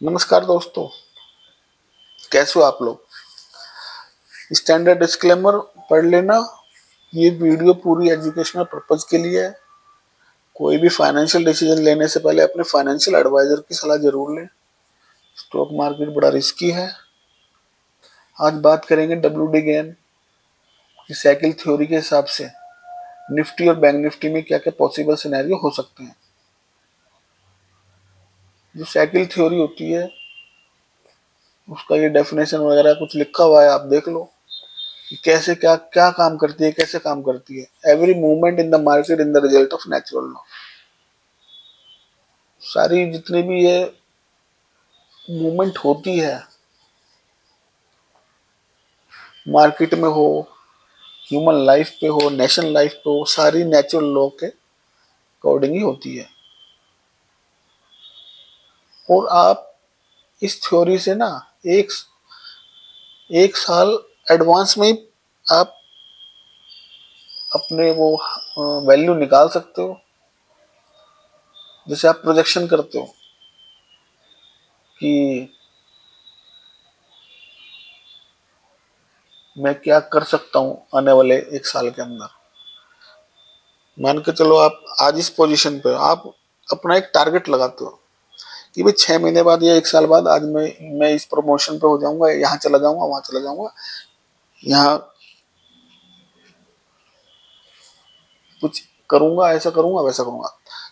नमस्कार दोस्तों, कैसे हो आप लोग। स्टैंडर्ड डिस्क्लेमर पढ़ लेना। ये वीडियो पूरी एजुकेशनल पर्पज के लिए है। कोई भी फाइनेंशियल डिसीजन लेने से पहले अपने फाइनेंशियल एडवाइजर की सलाह जरूर लें। स्टॉक मार्केट बड़ा रिस्की है। आज बात करेंगे डब्ल्यूडी गेन की साइकिल थ्योरी के हिसाब से निफ्टी और बैंक निफ्टी में क्या क्या पॉसिबल सिनेरियो हो सकते हैं। जो साइकिल थ्योरी होती है उसका ये डेफिनेशन वगैरह कुछ लिखा हुआ है, आप देख लो कैसे क्या क्या काम करती है, कैसे काम करती है। Every movement in the market in the result of natural law. सारी जितनी भी ये मूवमेंट होती है मार्केट में हो, ह्यूमन लाइफ पे हो, नेशनल लाइफ पे हो, सारी नेचुरल लॉ के अकॉर्डिंग ही होती है। और आप इस थ्योरी से ना एक एक साल एडवांस में ही आप अपने वो वैल्यू निकाल सकते हो। जैसे आप प्रोजेक्शन करते हो कि मैं क्या कर सकता हूं आने वाले एक साल के अंदर। मान के चलो आप आज इस पोजीशन पे आप अपना एक टारगेट लगाते हो कि भाई 6 महीने बाद या एक साल बाद आज मैं इस प्रमोशन पे हो जाऊंगा, यहाँ चला जाऊंगा, वहां चला जाऊंगा, यहाँ कुछ करूंगा, ऐसा करूंगा, वैसा करूंगा।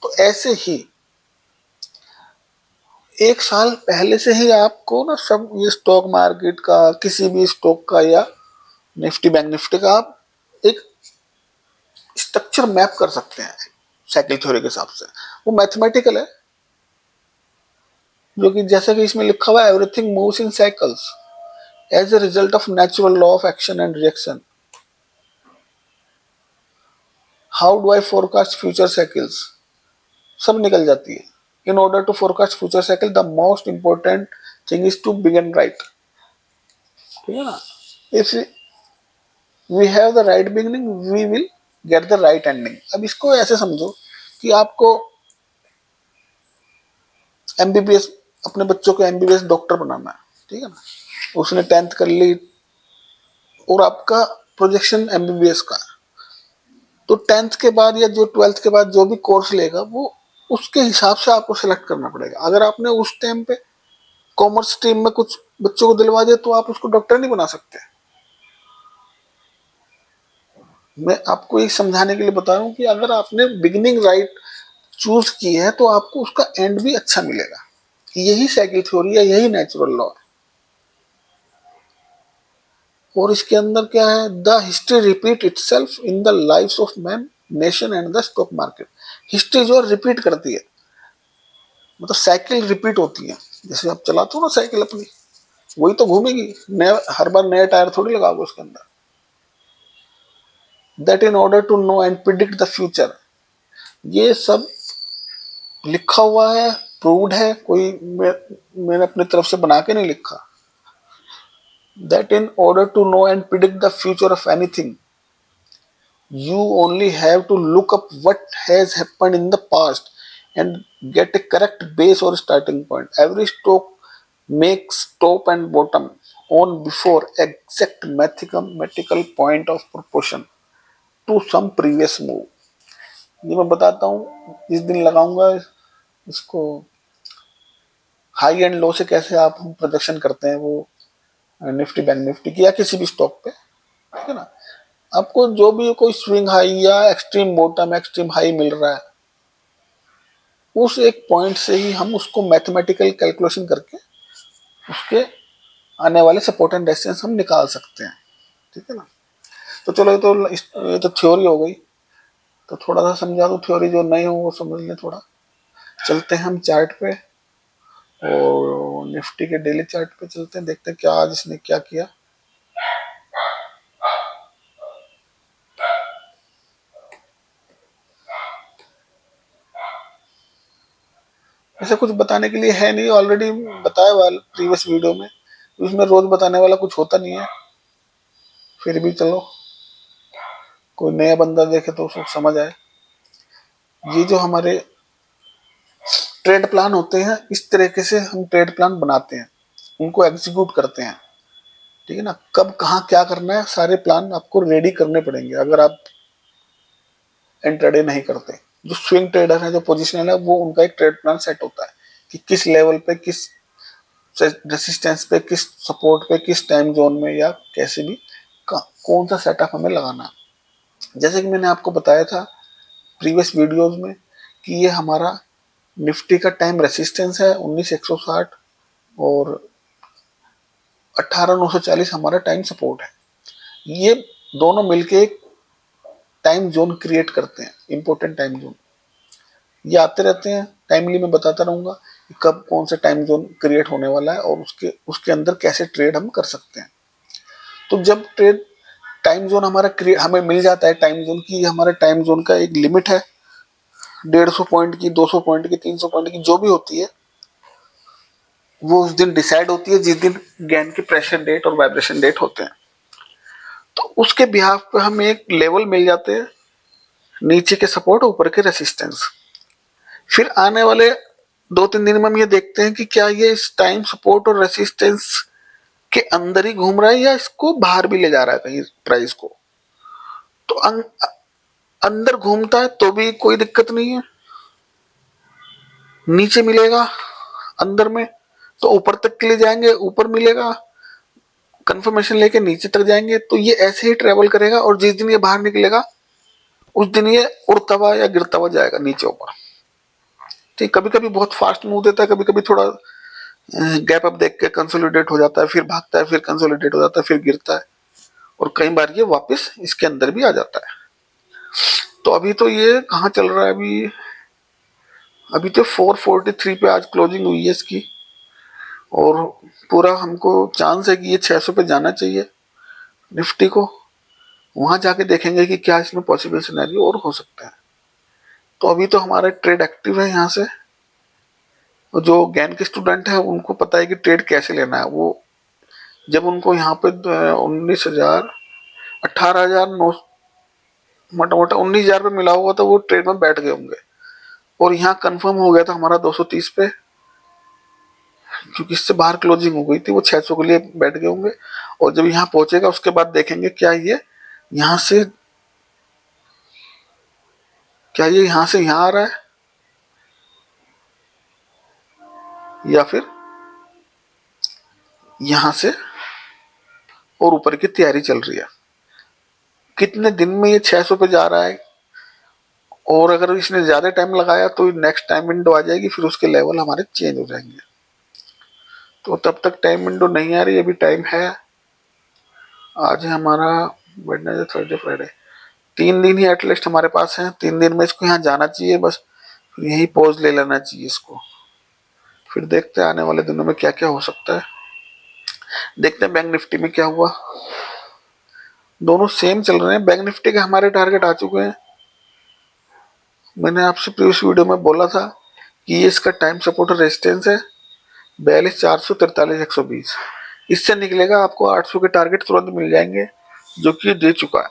तो ऐसे ही एक साल पहले से ही आपको ना सब ये स्टॉक मार्केट का, किसी भी स्टॉक का या निफ्टी बैंक निफ्टी का आप एक स्ट्रक्चर मैप कर सकते हैं साइकिल थ्योरी के हिसाब से। वो मैथमेटिकल है, जो कि जैसा कि इसमें लिखा हुआ है everything moves in cycles as a result of natural law of action and reaction. How do I forecast future cycles, सब निकल जाती है। In order to forecast future cycle the most important thing is to begin right. ठीक है ना। If we have the right beginning we will get the right ending. अब इसको ऐसे समझो कि आपको एमबीबीएस, अपने बच्चों को एमबीबीएस डॉक्टर बनाना है। ठीक है ना। उसने 10th कर ली और आपका प्रोजेक्शन एमबीबीएस का, तो 10th के बाद या जो 12th के बाद जो भी कोर्स लेगा वो उसके हिसाब से आपको सिलेक्ट करना पड़ेगा। अगर आपने उस टाइम पे कॉमर्स स्ट्रीम में कुछ बच्चों को दिलवा दिया तो आप उसको डॉक्टर नहीं बना सकते। मैं आपको ये समझाने के लिए बता रहा हूँ कि अगर आपने बिगिनिंग राइट चूज की है तो आपको उसका एंड भी अच्छा मिलेगा। यही साइकिल थ्योरी है, यही नेचुरल लॉ है। और इसके अंदर क्या है, the history repeat itself in the life of man, nation and the stock market. History जो रिपीट करती है, मतलब साइकिल रिपीट होती है। जैसे आप चलाते हो ना साइकिल अपनी, वही तो घूमेगी, नया हर बार नया टायर थोड़ी लगाओगे उसके अंदर। That in order to know and predict the future, ये सब लिखा हुआ है, प्रूव्ड है, कोई मैंने अपनी तरफ से बना के नहीं लिखा। That in order to know and predict the future of anything you only have to look up what has happened in the past and get a correct base or starting point. Every stock makes top and bottom on before exact mathematical point of proportion to some previous move. ये मैं बताता हूँ, इस दिन लगाऊंगा इसको। High and low से कैसे आप प्रोजेक्शन करते हैं वो निफ्टी बैंक निफ्टी की या किसी भी स्टॉक पे। ठीक है ना। आपको जो भी कोई स्विंग हाई या एक्सट्रीम बॉटम एक्सट्रीम हाई मिल रहा है, उस एक पॉइंट से ही हम उसको मैथमेटिकल कैलकुलेशन करके उसके आने वाले सपोर्ट एंड रेजिस्टेंस हम निकाल सकते हैं। ठीक है ना। तो चलो ये तो थ्योरी हो गई। तो थोड़ा सा समझा दो थ्योरी, जो नहीं हो वो समझ लें थोड़ा। चलते हैं हम चार्ट पे, और निफ्टी के डेली चार्ट पे चलते हैं, देखते हैं क्या आज इसने क्या किया। ऐसा कुछ बताने के लिए है नहीं, ऑलरेडी बताया हुआ प्रीवियस वीडियो में। उसमें रोज बताने वाला कुछ होता नहीं है। फिर भी चलो कोई नया बंदा देखे तो उसको समझ आए। ये जो हमारे ट्रेड प्लान होते हैं, इस तरीके से हम ट्रेड प्लान बनाते हैं, उनको एग्जीक्यूट करते हैं। ठीक है ना, कब कहाँ क्या करना है सारे प्लान आपको रेडी करने पड़ेंगे अगर आप इंट्राडे नहीं करते। जो स्विंग ट्रेडर है, जो पोजिशनल है, वो उनका एक ट्रेड प्लान सेट होता है कि किस लेवल पे, किस रेसिस्टेंस पे, किस सपोर्ट पे, किस टाइम जोन में, या कैसे भी कौन सा सेटअप हमें लगाना है। जैसे कि मैंने आपको बताया था प्रीवियस वीडियोस में कि ये हमारा निफ्टी का टाइम रेसिस्टेंस है 19,160 और 18,940 हमारा टाइम सपोर्ट है। ये दोनों मिलके एक टाइम जोन क्रिएट करते हैं, इंपॉर्टेंट टाइम जोन। ये आते रहते हैं, टाइमली मैं बताता रहूंगा कि कब कौन सा टाइम जोन क्रिएट होने वाला है और उसके अंदर कैसे ट्रेड हम कर सकते हैं। तो जब ट्रेड टाइम जोन हमारा हमें मिल जाता है, टाइम जोन की, हमारे टाइम जोन का एक लिमिट है 150 पॉइंट की, 200 पॉइंट की, 300 पॉइंट की, जो भी होती है वो उस दिन डिसाइड होती है जिस दिन गैन के प्रेशर डेट और वाइब्रेशन डेट होते हैं। तो उसके बिहाफ पे हमें एक लेवल मिल जाते हैं, नीचे के सपोर्ट, ऊपर के रेसिस्टेंस। फिर आने वाले 2-3 दिन में हम ये देखते हैं कि क्या ये इस टाइम सपोर्ट और रेसिस्टेंस के अंदर ही घूम रहा है या इसको बाहर भी ले जा रहा है कहीं प्राइस को। तो अंदर घूमता है तो भी कोई दिक्कत नहीं है, नीचे मिलेगा अंदर में तो ऊपर तक के लिए जाएंगे, ऊपर मिलेगा कंफर्मेशन लेके नीचे तक जाएंगे। तो ये ऐसे ही ट्रेवल करेगा और जिस दिन ये बाहर निकलेगा उस दिन ये उड़ता हुआ या गिरता हुआ जाएगा नीचे ऊपर। ठीक, कभी कभी बहुत फास्ट मूव देता है, कभी कभी थोड़ा गैप अप देख के कंसोलिडेट हो जाता है, फिर भागता है, फिर कंसोलिडेट हो जाता है, फिर गिरता है, और कई बार ये वापस इसके अंदर भी आ जाता है। तो अभी तो ये कहाँ चल रहा है, अभी तो 443 पे आज क्लोजिंग हुई है इसकी, और पूरा हमको चांस है कि ये 600 पे जाना चाहिए निफ्टी को। वहां जाके देखेंगे कि क्या इसमें पॉसिबल सिनेरियो और हो सकता है। तो अभी तो हमारा ट्रेड एक्टिव है यहाँ से, जो ज्ञान के स्टूडेंट है उनको पता है कि ट्रेड कैसे लेना है। वो जब उनको यहाँ पे 19,000 18,009 मोटा मोटा 19,000 पे मिला हुआ तो वो ट्रेड में बैठ गए होंगे, और यहाँ कंफर्म हो गया था हमारा 230 पे, क्योंकि इससे बाहर क्लोजिंग हो गई थी, वो 600 के लिए बैठ गए होंगे। और जब यहाँ पहुंचेगा उसके बाद देखेंगे क्या ये यहाँ से यहाँ से यहाँ आ रहा है या फिर यहाँ से और ऊपर की तैयारी चल रही है। कितने दिन में ये 600 पे जा रहा है, और अगर इसने ज्यादा टाइम लगाया तो नेक्स्ट टाइम विंडो आ जाएगी, फिर उसके लेवल हमारे चेंज हो जाएंगे। तो तब तक टाइम विंडो नहीं आ रही, अभी टाइम है। आज है हमारा वेडनेसडे, थर्सडे, फ्राइडे, 3 दिन ही एटलीस्ट हमारे पास है। 3 दिन में इसको यहाँ जाना चाहिए, बस यही पोज ले लेना चाहिए इसको। फिर देखते हैं आने वाले दिनों में क्या क्या हो सकता है। देखते हैं बैंक निफ्टी में क्या हुआ, दोनों सेम चल रहे हैं। बैंक निफ्टी के हमारे टारगेट आ चुके हैं। मैंने आपसे प्रीवियस वीडियो में बोला था कि ये इसका टाइम सपोर्ट और रेजिस्टेंस है 42,400, 43,120। इससे निकलेगा आपको 800 के टारगेट तुरंत मिल जाएंगे, जो कि दे चुका है,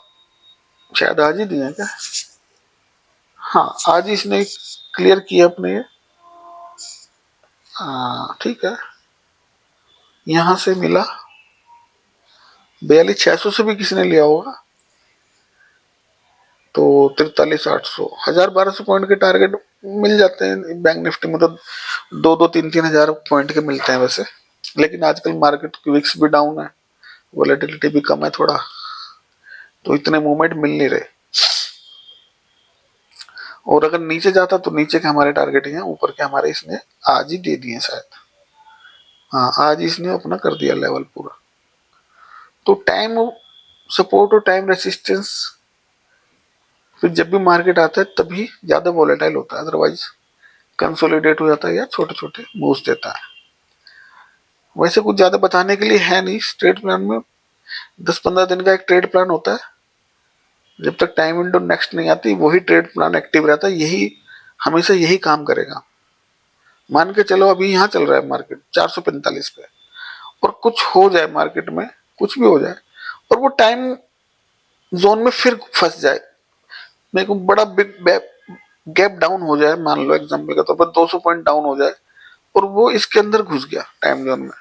शायद आज ही दिए क्या, हाँ आज ही इसने क्लियर किया अपने। हाँ ठीक है, यहां से मिला 42,600 से भी किसी ने लिया होगा, तो 43,800, 1,000-1,200 पॉइंट के टारगेट मिल जाते हैं बैंक निफ्टी में। तो 2-2, 3-3 हजार पॉइंट के मिलते हैं वैसे, लेकिन आजकल मार्केट की विक्स भी डाउन है, वोलेटिलिटी भी कम है थोड़ा, तो इतने मूवमेंट मिल नहीं रहे। और अगर नीचे जाता तो नीचे के हमारे टारगेट हैं, ऊपर के हमारे इसने आज ही दे दिए शायद, हाँ आज इसने अपना कर दिया लेवल पूरा। तो टाइम सपोर्ट और टाइम रेसिस्टेंस फिर जब भी मार्केट आता है तभी ज्यादा वोलेटाइल होता है, अदरवाइज कंसोलिडेट हो जाता है या छोटे छोटे मूव्स देता है। वैसे कुछ ज्यादा बताने के लिए है नहीं ट्रेड प्लान में, 10-15 दिन का एक ट्रेड प्लान होता है। जब तक टाइम विंडो नेक्स्ट नहीं आती वही ट्रेड प्लान एक्टिव रहता है, यही हमेशा यही काम करेगा। मान के चलो अभी यहाँ चल रहा है मार्केट 445 पे, और कुछ हो जाए मार्केट में, कुछ भी हो जाए, और वो टाइम जोन में फिर फंस जाए, मेरे को बड़ा बिग गैप डाउन हो जाए, मान लो एग्जाम्पल के तौर पर 200 पॉइंट डाउन हो जाए और वो इसके अंदर घुस गया टाइम जोन में,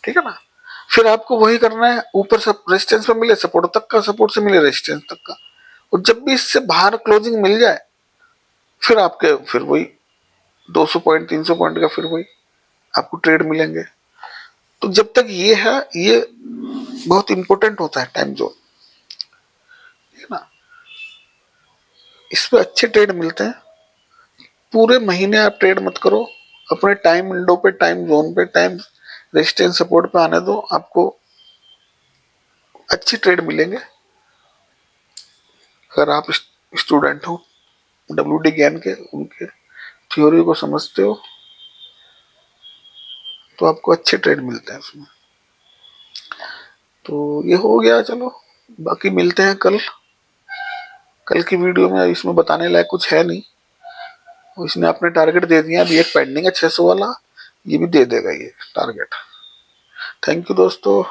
ठीक है ना, फिर आपको वही करना है, ऊपर से रेजिस्टेंस पे मिले सपोर्ट तक का, सपोर्ट से मिले रेजिस्टेंस तक का, और जब भी इससे बाहर क्लोजिंग मिल जाए फिर आपके फिर वही 200 पॉइंट 300 पॉइंट का फिर वही आपको ट्रेड मिलेंगे। तो जब तक ये है, ये बहुत इंपॉर्टेंट होता है टाइम जोन, है ना, इसमें अच्छे ट्रेड मिलते हैं। पूरे महीने आप ट्रेड मत करो, अपने टाइम विंडो पे, टाइम जोन पे, टाइम रेजिस्टेंस सपोर्ट पे आने दो, आपको अच्छी ट्रेड मिलेंगे। अगर आप स्टूडेंट हो डब्ल्यूडी ज्ञान के, उनके थ्योरी को समझते हो तो आपको अच्छे ट्रेड मिलते हैं उसमें। तो ये हो गया, चलो बाकी मिलते हैं कल। कल की वीडियो में इसमें बताने लायक कुछ है नहीं, इसने अपने टारगेट दे दिया, अभी एक पेंडिंग है 600 वाला, ये भी दे देगा ये टारगेट। थैंक यू दोस्तों।